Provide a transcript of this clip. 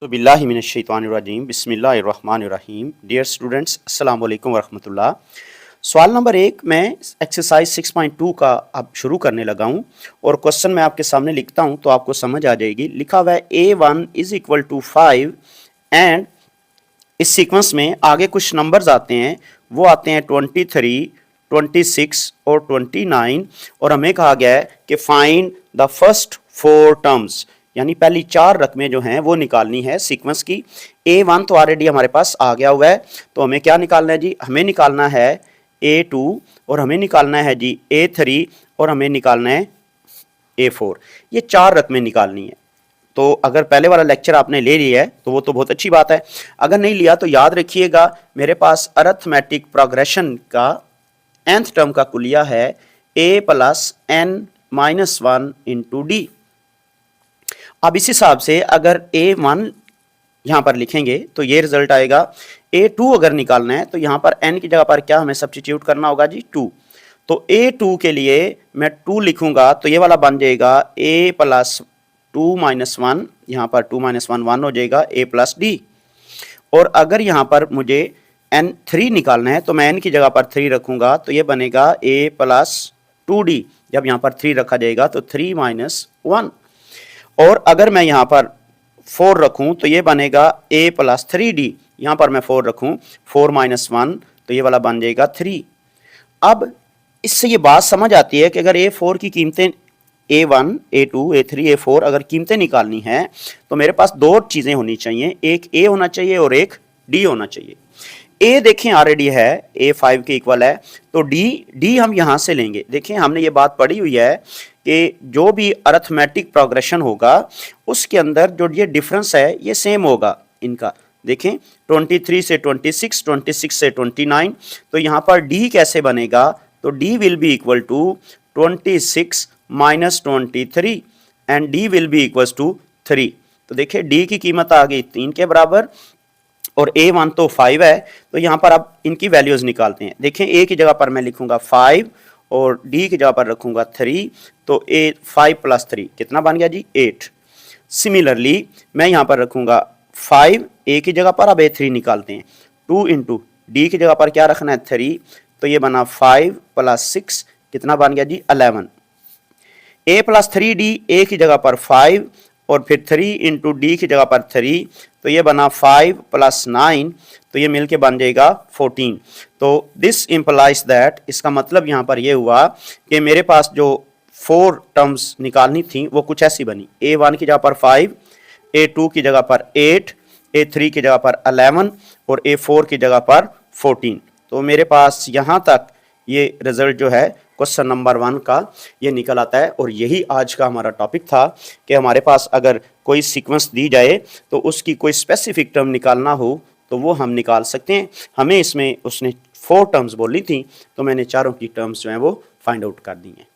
तो बिल्लाहि मिनश्शैतानिर्रजीम बिस्मिल्लाहिर्रहमानिर्रहीम। डियर स्टूडेंट्स, अस्सलाम वालेकुम वरहमतुल्लाह। सवाल नंबर 1 मैं एक्सरसाइज 6.2 का अब शुरू करने लगा हूँ और क्वेश्चन मैं आपके सामने लिखता हूँ तो आपको समझ आ जाएगी। लिखा हुआ है A1 is equal to 5 and इस सीक्वेंस में आगे कुछ नंबर्स आते हैं, वो आते हैं 23, 26 और 29 और हमें कहा गया है कि फाइंड द फर्स्ट 4 टर्म्स, यानी पहली 4 रकमें जो हैं वो निकालनी है सीक्वेंस की। A1 तो ऑलरेडी हमारे पास आ गया हुआ है, तो हमें क्या निकालना है जी? हमें निकालना है A2 और हमें निकालना है जी A3 और हमें निकालना है A4। ये 4 रकमें निकालनी है। तो अगर पहले वाला लेक्चर आपने ले लिया है तो वो तो बहुत अच्छी बात है। अगर नहीं लिया तो याद रखिएगा, मेरे पास अरिथमेटिक प्रोग्रेशन का nth टर्म का कुलिया है a plus n minus 1 into D. अब इस हिसाब से अगर A1 यहां पर लिखेंगे तो ये रिजल्ट आएगा। A2 अगर निकालना है तो यहां पर n की जगह पर क्या हमें सब्स्टिट्यूट करना होगा जी? 2। तो A2 के लिए मैं 2 लिखूंगा तो ये वाला बन जाएगा a प्लस 2 माइनस 1, यहाँ पर 2 माइनस 1 1 हो जाएगा a प्लस डी। और अगर यहाँ पर मुझे n3 निकालना है तो मैं n की जगह पर 3 रखूंगा तो ये बनेगा a प्लस 2d। जब यहाँ पर 3 रखा जाएगा तो 3 माइनस 1। और अगर मैं यहाँ पर 4 रखूं तो ये बनेगा a प्लस 3d। यहाँ पर मैं 4 रखूं 4 माइनस 1 तो ये वाला बन जाएगा 3। अब इससे ये बात समझ आती है कि अगर A4 की कीमतें A1, A2, A3, A4 अगर कीमतें निकालनी हैं तो मेरे पास 2 चीज़ें होनी चाहिए, एक A होना चाहिए और एक D होना चाहिए। A देखें ऑलरेडी है, A 5 के इक्वल है, तो D हम यहाँ से लेंगे। देखें हमने ये बात पढ़ी हुई है कि जो भी अरिथमेटिक प्रोग्रेशन होगा उसके अंदर जो ये डिफरेंस है ये सेम होगा इनका। देखें 23 से 26, 26 से 29, तो यहाँ पर D कैसे बनेगा? तो D will be equal to 26 minus 23 and D will be equal to 3। तो देखिए D की कीमत आ गई 3 के बराबर और A1 तो 5 है, तो यहाँ पर अब इनकी वैल्यूज निकालते हैं। देखें A की जगह पर मैं लिखूंगा 5 और D की जगह पर रखूंगा 3, तो A 5 प्लस 3 कितना बन गया जी? 8। सिमिलरली मैं यहाँ पर रखूंगा 5 A की जगह पर, अब A3 निकालते हैं। 2 इंटू D की जगह पर क्या रखना है? 3, तो ये बना 5 प्लस 6 कितना बन गया जी? 11। A प्लस 3D, A की जगह पर 5 और फिर 3 इंटू डी की जगह पर 3, तो ये बना 5 प्लस 9, तो ये मिलके बन जाएगा 14। तो दिस इम्प्लाइज दैट, इसका मतलब यहाँ पर ये हुआ कि मेरे पास जो 4 टर्म्स निकालनी थी वो कुछ ऐसी बनी। A1 की जगह पर 5, A2 की जगह पर 8, A3 की जगह पर 11 और A4 की जगह पर 14। तो मेरे पास यहाँ तक ये रिजल्ट जो है क्वेश्चन नंबर 1 का ये निकल आता है। और यही आज का हमारा टॉपिक था कि हमारे पास अगर कोई सीक्वेंस दी जाए तो उसकी कोई स्पेसिफिक टर्म निकालना हो तो वो हम निकाल सकते हैं। हमें इसमें उसने 4 टर्म्स बोली थी तो मैंने चारों की टर्म्स जो हैं वो फाइंड आउट कर दी हैं।